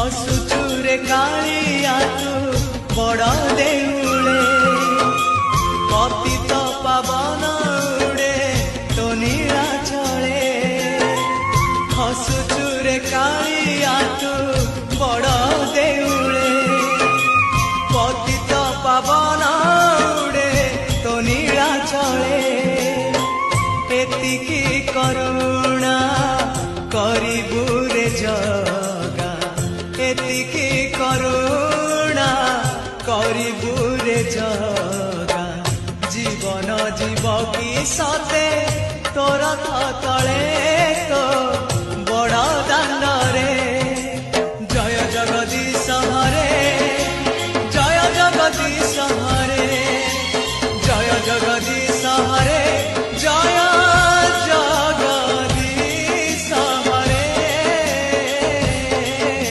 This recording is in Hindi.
हसुचुरे कालिया तू बड़ देउले पतित पावन उड़े तो नीला चले हसुचुरे कालिया तू बड़ देउले पतित पावन उड़े तो नीला चले एतिकी करुणा करिबु रे जगा एतिकी करुणा करिबु रे जगा जीवन जीव की सते तोर तले तो